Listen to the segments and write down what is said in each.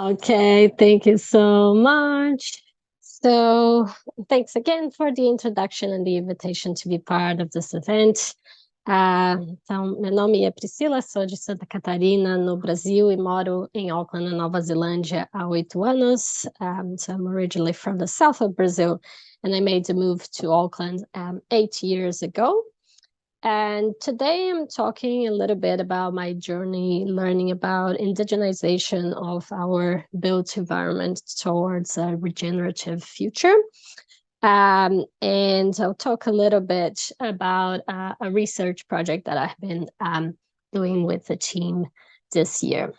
Okay, thank you so much. So, thanks again for the introduction and the invitation to be part of this event. Então, meu nome é Priscila, sou de Santa Catarina, no Brasil, e moro em Auckland, na Nova Zelândia, há 8 anos. So I'm originally from the south of Brazil, and I made the move to Auckland 8 years ago. And today I'm talking a little bit about my journey learning about indigenization of our built environment towards a regenerative future. And I'll talk a little bit about a research project that I've been doing with the team this year.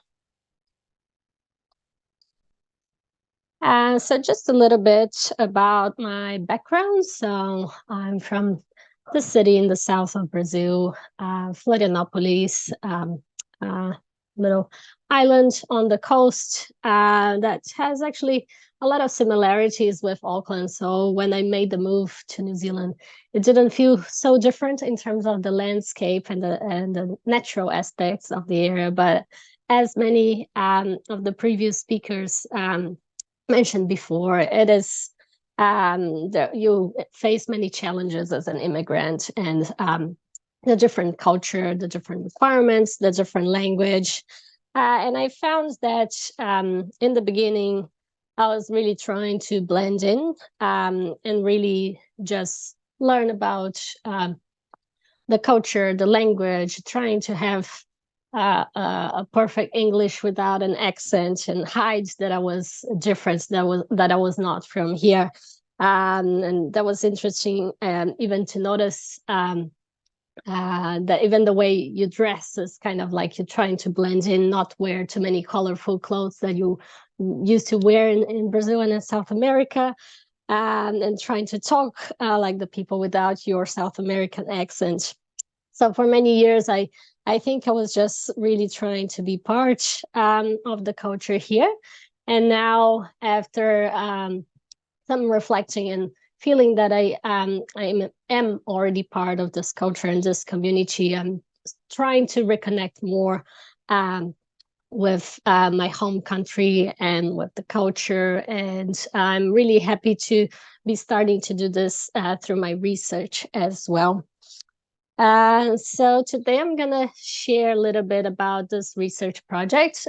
So just a little bit about my background. So I'm from the city in the south of Brazil, Florianopolis, little island on the coast that has actually a lot of similarities with Auckland. So when I made the move to New Zealand, it didn't feel so different in terms of the landscape and the natural aspects of the area. But as many of the previous speakers mentioned before, it is you face many challenges as an immigrant, and the different culture, the different requirements, the different language. And I found that in the beginning, I was really trying to blend in and really just learn about the culture, the language, trying to have a perfect English without an accent, and hide that I was different, that I was not from here. And that was interesting, even to notice that even the way you dress is kind of like you're trying to blend in, not wear too many colorful clothes that you used to wear in Brazil and in South America, and trying to talk like the people without your South American accent. So for many years, I think I was just really trying to be part of the culture here. And now, after some reflecting and feeling that I am already part of this culture and this community, I'm trying to reconnect more with my home country and with the culture. And I'm really happy to be starting to do this through my research as well. So today I'm gonna share a little bit about this research project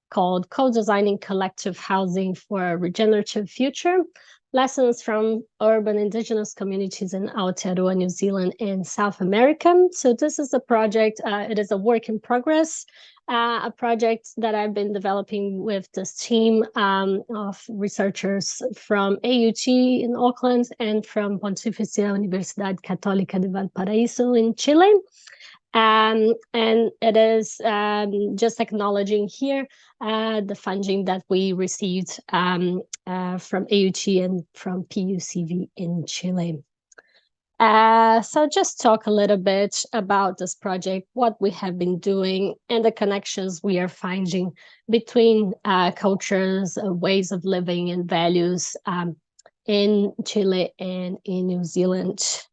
called Co-Designing Collective Housing for a Regenerative Future, Lessons from Urban Indigenous Communities in Aotearoa, New Zealand and South America. So this is a project, it is a work in progress, a project that I've been developing with this team of researchers from AUT in Auckland and from Pontifícia Universidade Católica de Valparaíso in Chile. And it is just acknowledging here the funding that we received from AUT and from PUCV in Chile. So just talk a little bit about this project, what we have been doing, and the connections we are finding between cultures, ways of living, and values in Chile and in New Zealand.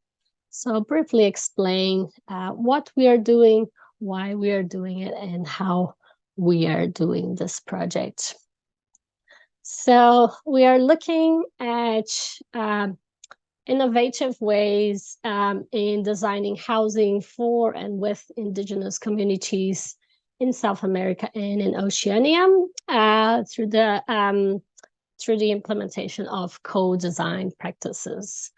So I'll briefly explain what we are doing, why we are doing it, and how we are doing this project. So we are looking at innovative ways in designing housing for and with Indigenous communities in South America and in Oceania through the implementation of co-design practices.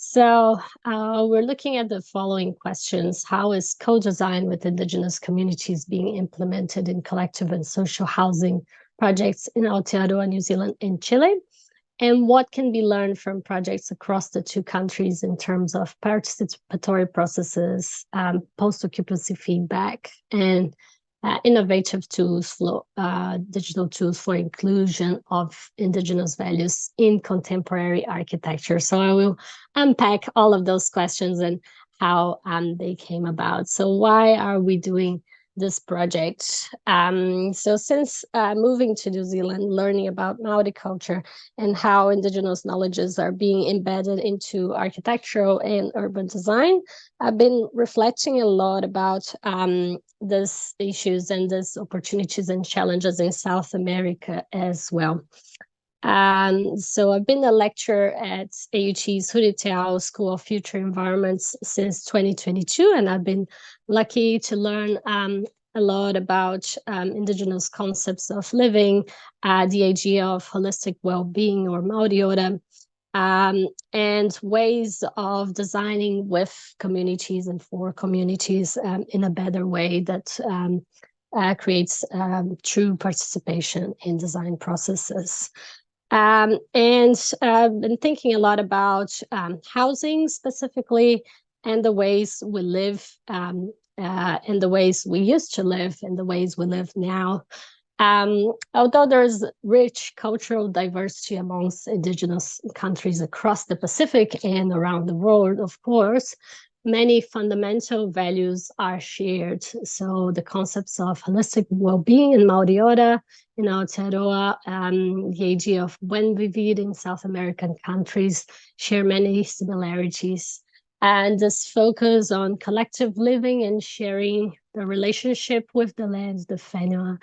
So we're looking at the following questions. How is co-design with Indigenous communities being implemented in collective and social housing projects in Aotearoa, New Zealand and Chile? And what can be learned from projects across the two countries in terms of participatory processes, post-occupancy feedback, and innovative tools, digital tools for inclusion of Indigenous values in contemporary architecture? So I will unpack all of those questions and how they came about. So why are we doing this project. So since moving to New Zealand, learning about Maori culture and how Indigenous knowledges are being embedded into architectural and urban design, I've been reflecting a lot about these issues and these opportunities and challenges in South America as well. So I've been a lecturer at AUT's Aotearoa School of Future Environments since 2022, and I've been lucky to learn a lot about Indigenous concepts of living, the idea of holistic well-being or Maori ora, and ways of designing with communities and for communities in a better way that creates true participation in design processes. And I've been thinking a lot about housing specifically, and the ways we live, and the ways we used to live, and the ways we live now. Although there's rich cultural diversity amongst Indigenous countries across the Pacific and around the world, of course, many fundamental values are shared. So the concepts of holistic well-being in Maori ora, in Aotearoa, the idea of when we vive in South American countries share many similarities. And this focus on collective living and sharing the relationship with the land, the whenua,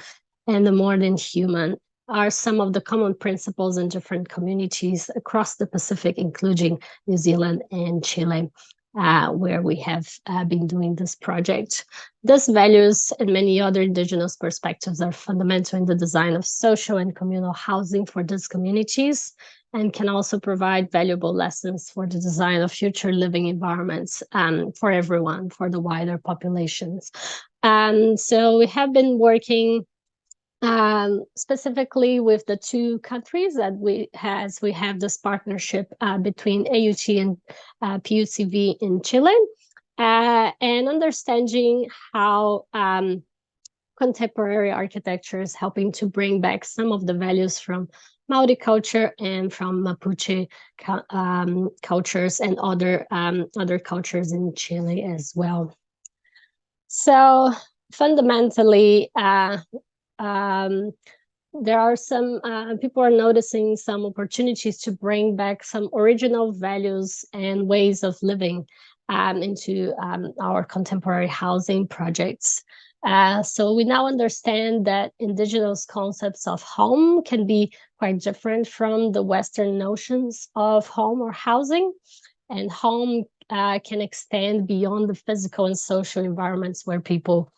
and the more than human are some of the common principles in different communities across the Pacific, including New Zealand and Chile, where we have been doing this project. These values and many other Indigenous perspectives are fundamental in the design of social and communal housing for these communities, and can also provide valuable lessons for the design of future living environments for everyone, for the wider populations. So we have been working specifically with the two countries that we have this partnership between AUT and PUCV in Chile, and understanding how contemporary architecture is helping to bring back some of the values from Maori culture and from Mapuche cultures and other cultures in Chile as well. So fundamentally, there are some people are noticing some opportunities to bring back some original values and ways of living into our contemporary housing projects. So we now understand that Indigenous concepts of home can be quite different from the Western notions of home or housing, and home can extend beyond the physical and social environments where people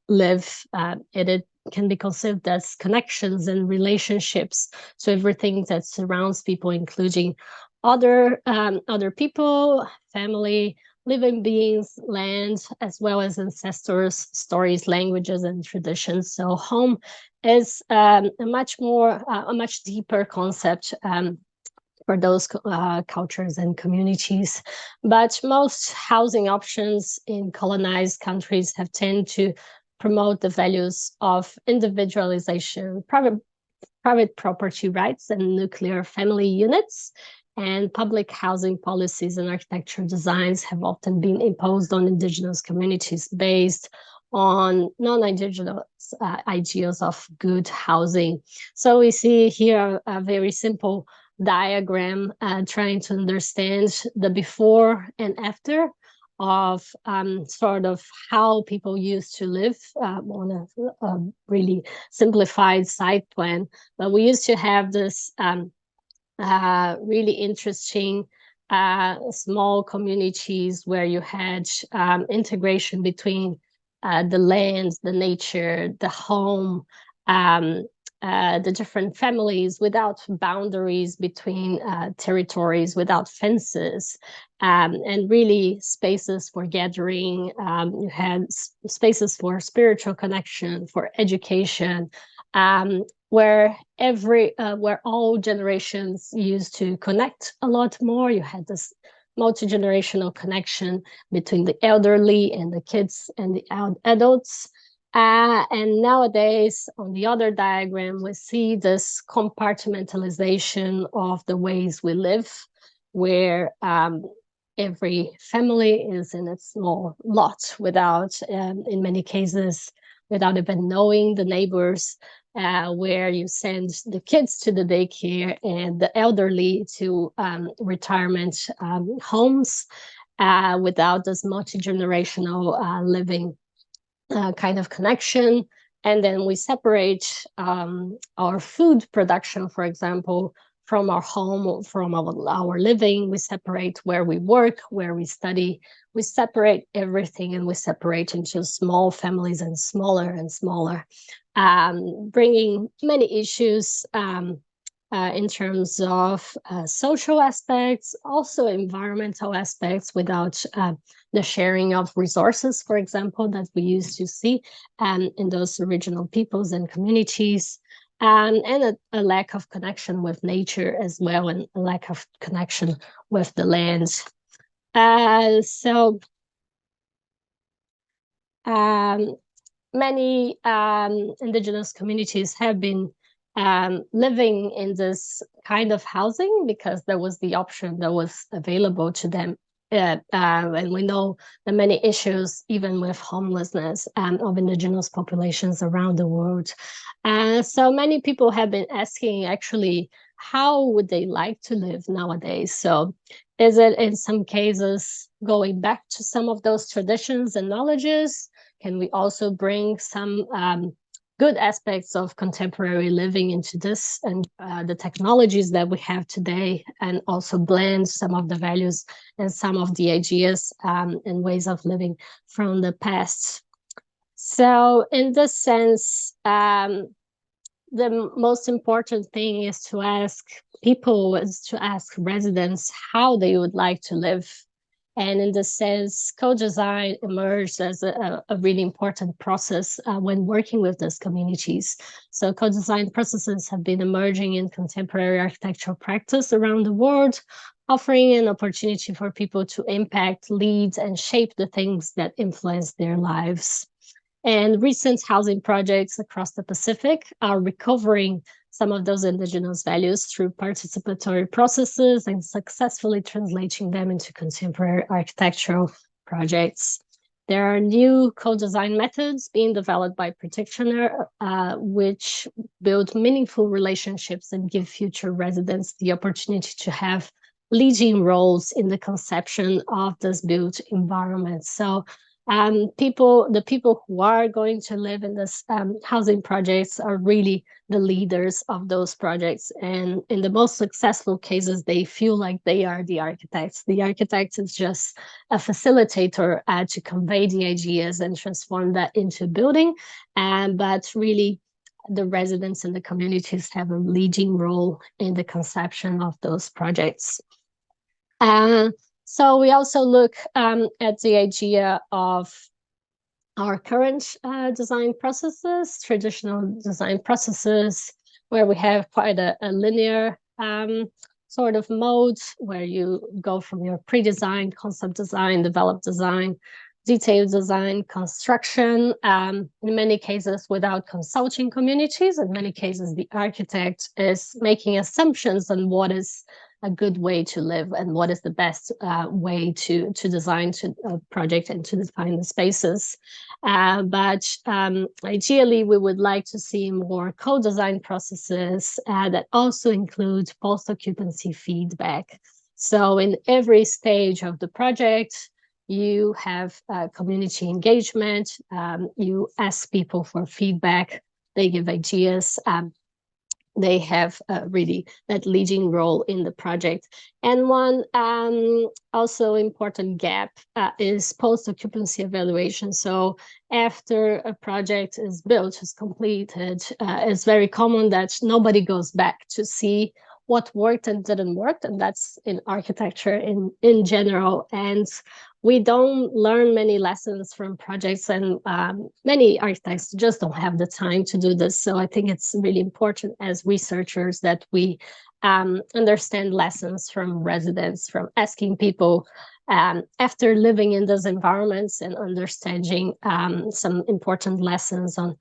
live. It can be conceived as connections and relationships, so everything that surrounds people, including other people, family, living beings, land, as well as ancestors, stories, languages, and traditions. So home is a much deeper concept for those cultures and communities. But most housing options in colonized countries have tended to promote the values of individualization, private property rights, and nuclear family units. And public housing policies and architecture designs have often been imposed on Indigenous communities based on non-Indigenous ideas of good housing. So we see here a very simple diagram trying to understand the before and after of sort of how people used to live on a really simplified site plan. But we used to have this really interesting small communities where you had integration between the land, the nature, the home, the different families without boundaries between territories, without fences, and really spaces for gathering. You had spaces for spiritual connection, for education, where all generations used to connect a lot more. You had this multi-generational connection between the elderly and the kids and the adults. And nowadays, on the other diagram, we see this compartmentalization of the ways we live, where every family is in a small lot without, in many cases, without even knowing the neighbors, where you send the kids to the daycare and the elderly to retirement homes, without this multi-generational living kind of connection. And then we separate our food production, for example, from our home, from our living. We separate where we work, where we study. We separate everything, and we separate into small families and smaller, bringing many issues in terms of social aspects, also environmental aspects, without the sharing of resources, for example, that we used to see in those original peoples and communities, and a lack of connection with nature as well, and a lack of connection with the land. So many indigenous communities have been living in this kind of housing because there was the option that was available to them. And we know the many issues, even with homelessness of indigenous populations around the world. So many people have been asking, actually, how would they like to live nowadays? So is it in some cases going back to some of those traditions and knowledges? Can we also bring some good aspects of contemporary living into this, and the technologies that we have today, and also blend some of the values and some of the ideas and ways of living from the past? So in this sense, the most important thing is to ask people, is to ask residents how they would like to live. And in this sense, co-design emerged as a really important process when working with those communities. So co-design processes have been emerging in contemporary architectural practice around the world, offering an opportunity for people to impact, lead, and shape the things that influence their lives. And recent housing projects across the Pacific are recovering some of those indigenous values through participatory processes and successfully translating them into contemporary architectural projects. There are new co-design methods being developed by practitioners, which build meaningful relationships and give future residents the opportunity to have leading roles in the conception of this built environment. So the people who are going to live in this housing projects are really the leaders of those projects. And in the most successful cases, they feel like they are the architects. The architect is just a facilitator to convey the ideas and transform that into building. But really, the residents and the communities have a leading role in the conception of those projects. So we also look at the idea of our current design processes, traditional design processes, where we have quite a linear sort of mode, where you go from your pre-design, concept design, developed design, detailed design, construction, in many cases without consulting communities. In many cases, the architect is making assumptions on what is a good way to live and what is the best way to design a project and to define the spaces. But ideally, we would like to see more co-design processes that also include post-occupancy feedback. So in every stage of the project, you have community engagement, you ask people for feedback, they give ideas, they have really that leading role in the project. And one also important gap is post-occupancy evaluation. So after a project is built, is completed, it's very common that nobody goes back to see what worked and didn't work, and that's in architecture in general. And we don't learn many lessons from projects, and many architects just don't have the time to do this. So I think it's really important as researchers that we understand lessons from residents, from asking people after living in those environments and understanding some important lessons on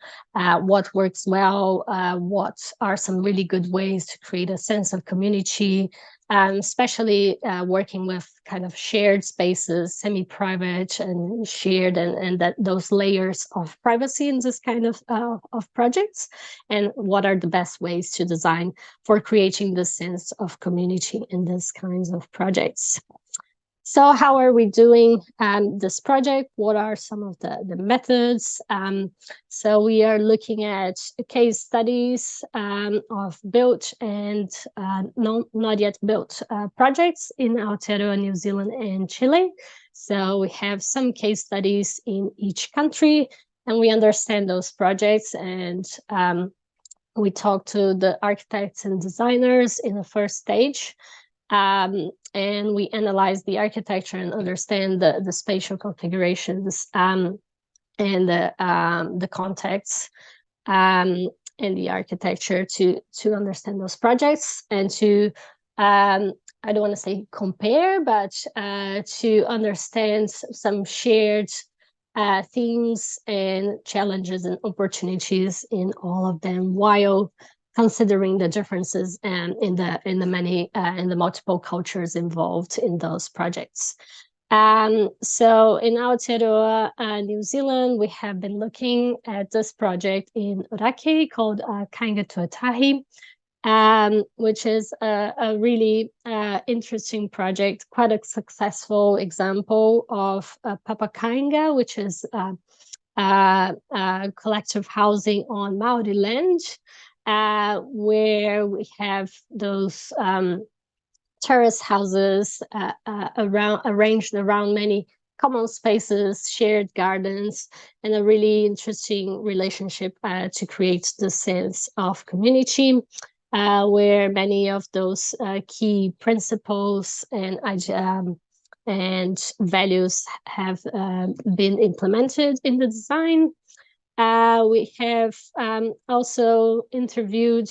what works well, what are some really good ways to create a sense of community, especially working with kind of shared spaces, semi-private and shared, and that those layers of privacy in this kind of projects, and what are the best ways to design for creating the sense of community in these kinds of projects. So how are we doing this project? What are some of the methods? So we are looking at case studies of built and not yet built projects in Aotearoa, New Zealand and Chile. So we have some case studies in each country, and we understand those projects, and we talk to the architects and designers in the first stage. And we analyze the architecture and understand the spatial configurations and the context and the architecture to understand those projects, and to I don't want to say compare, but to understand some shared themes and challenges and opportunities in all of them, while considering the differences in the multiple cultures involved in those projects. So in Aotearoa, New Zealand, we have been looking at this project in Orake called Kainga Tuatahi, which is a really interesting project, quite a successful example of Papa Kainga, which is collective housing on Maori land, where we have those terrace houses arranged around many common spaces, shared gardens, and a really interesting relationship to create the sense of community, where many of those key principles and values have been implemented in the design. We have also interviewed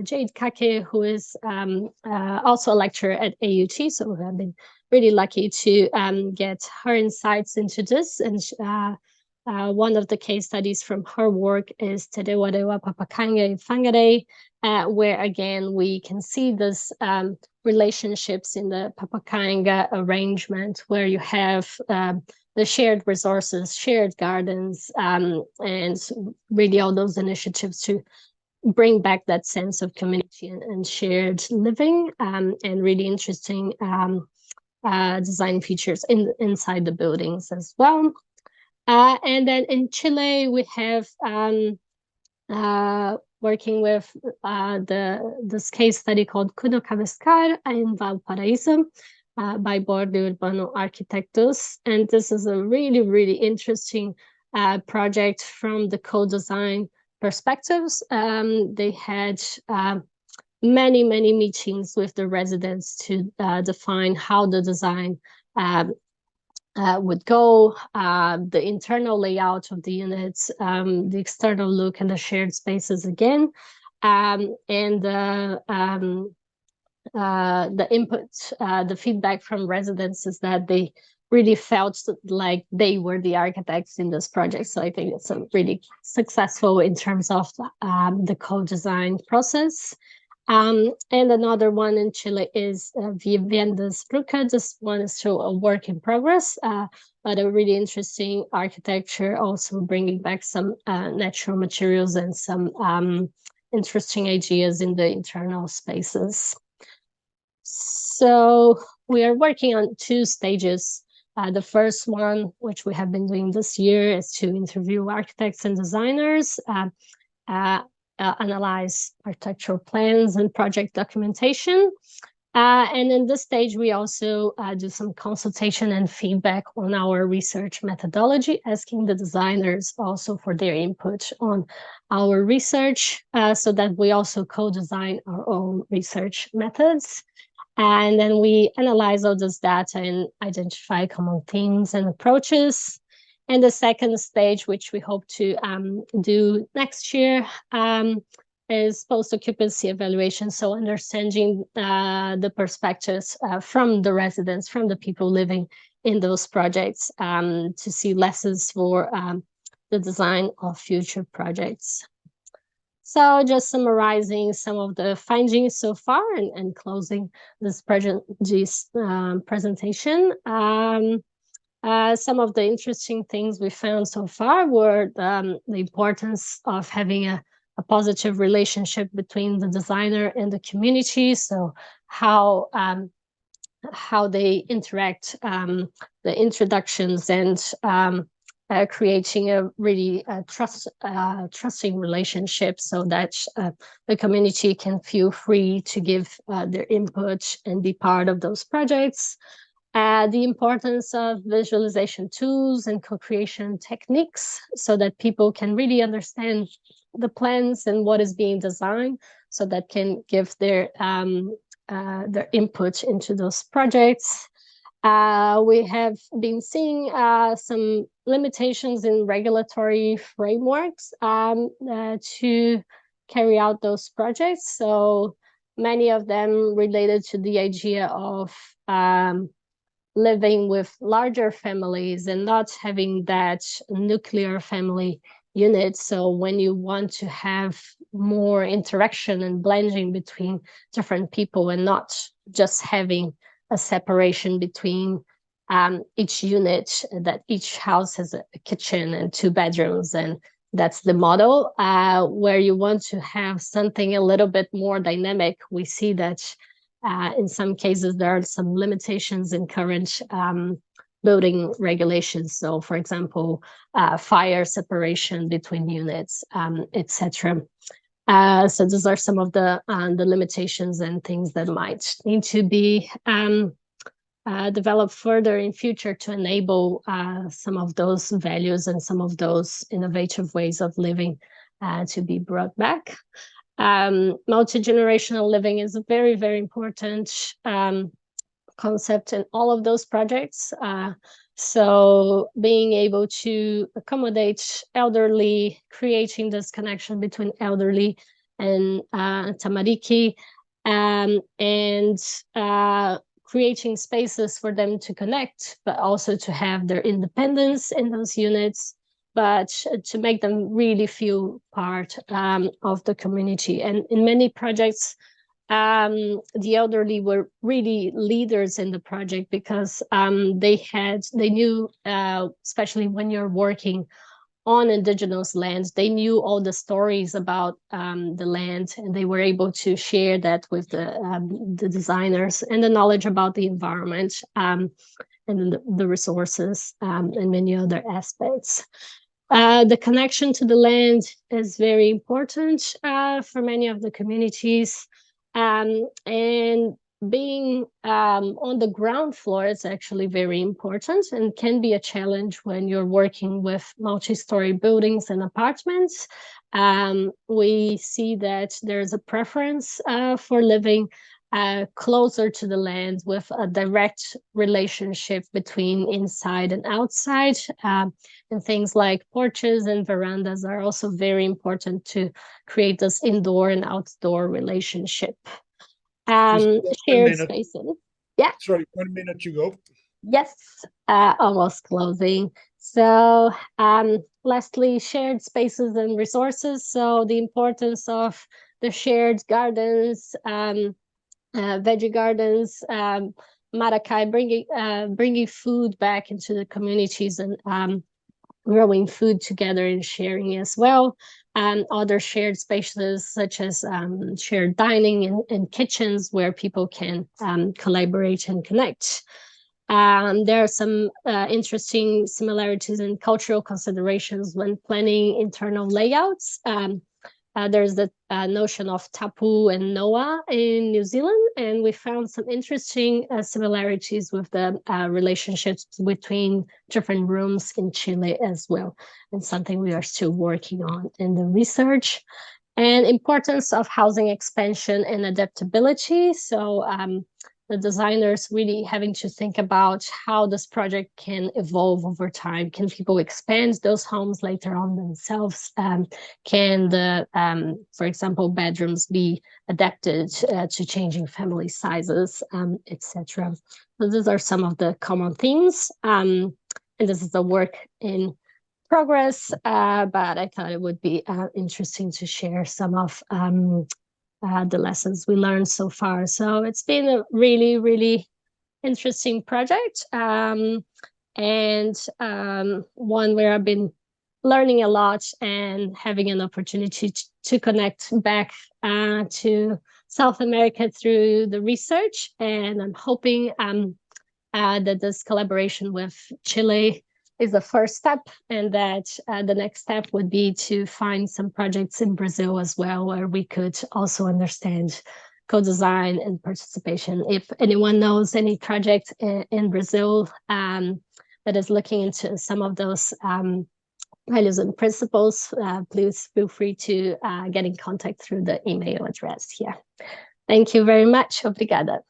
Jade Kake, who is also a lecturer at AUT, so we have been really lucky to get her insights into this. And one of the case studies from her work is Te Rewa Papakanga in Whangarei, where again we can see this relationships in the Papakanga arrangement, where you have the shared resources, shared gardens, and really all those initiatives to bring back that sense of community and shared living, and really interesting design features inside the buildings as well. And then in Chile, we have working with this case study called Kudo Cabescar in Valparaíso, by Borde Urbano Arquitectos. And this is a really, really interesting project from the co-design perspectives. They had many meetings with the residents to define how the design would go, the internal layout of the units, the external look, and the shared spaces again, and the input, the feedback from residents is that they really felt like they were the architects in this project. So I think it's a really successful in terms of the co-design process. And another one in Chile is Viviendas Bruca. This one is still a work in progress, but a really interesting architecture, also bringing back some natural materials and some interesting ideas in the internal spaces. So we are working on two stages. The first one, which we have been doing this year, is to interview architects and designers, analyze architectural plans and project documentation. And in this stage, we also do some consultation and feedback on our research methodology, asking the designers also for their input on our research, so that we also co-design our own research methods. And then we analyze all this data and identify common themes and approaches. And the second stage, which we hope to do next year, is post-occupancy evaluation. So understanding the perspectives from the residents, from the people living in those projects to see lessons for the design of future projects. So just summarizing some of the findings so far and closing this presentation. Some of the interesting things we found so far were the importance of having a positive relationship between the designer and the community. So how they interact, the introductions, and creating a really trusting relationship, so that the community can feel free to give their input and be part of those projects. The importance of visualization tools and co-creation techniques, so that people can really understand the plans and what is being designed, so that can give their input into those projects. We have been seeing some limitations in regulatory frameworks to carry out those projects. So many of them related to the idea of living with larger families and not having that nuclear family unit. So when you want to have more interaction and blending between different people, and not just having a separation between each unit, that each house has a kitchen and 2 bedrooms, and that's the model. Where you want to have something a little bit more dynamic, we see that in some cases there are some limitations in current building regulations. So, for example, fire separation between units, etc. So those are some of the limitations and things that might need to be developed further in future to enable some of those values and some of those innovative ways of living to be brought back. Multi-generational living is a very, very important concept in all of those projects. So being able to accommodate elderly, creating this connection between elderly and tamariki, and creating spaces for them to connect, but also to have their independence in those units, but to make them really feel part of the community. And in many projects, the elderly were really leaders in the project, because they knew, especially when you're working on indigenous lands, they knew all the stories about the land, and they were able to share that with the designers, and the knowledge about the environment and the resources and many other aspects. The connection to the land is very important for many of the communities. And being on the ground floor is actually very important, and can be a challenge when you're working with multi-story buildings and apartments. We see that there's a preference for living closer to the land, with a direct relationship between inside and outside. And things like porches and verandas are also very important to create this indoor and outdoor relationship. Shared spaces. Yeah. Sorry, 1 minute to go. Yes, almost closing. So lastly, shared spaces and resources. So the importance of the shared gardens, veggie gardens, Marakai, bringing food back into the communities, and growing food together and sharing as well. And other shared spaces, such as shared dining and kitchens, where people can collaborate and connect. There are some interesting similarities in cultural considerations when planning internal layouts. There's the notion of tapu and noa in New Zealand, and we found some interesting similarities with the relationships between different rooms in Chile as well, and something we are still working on in the research. And importance of housing expansion and adaptability. So the designers really having to think about how this project can evolve over time. Can people expand those homes later on themselves? Can the, for example, bedrooms be adapted to changing family sizes, etc. So these are some of the common themes. And this is a work in progress, but I thought it would be interesting to share some of the lessons we learned so far. So it's been a really, really interesting project, and one where I've been learning a lot and having an opportunity to connect back to South America through the research. And I'm hoping that this collaboration with Chile is the first step, and that the next step would be to find some projects in Brazil as well, where we could also understand co-design and participation. If anyone knows any project in Brazil that is looking into some of those values and principles, please feel free to get in contact through the email address here. Thank you very much. Obrigada.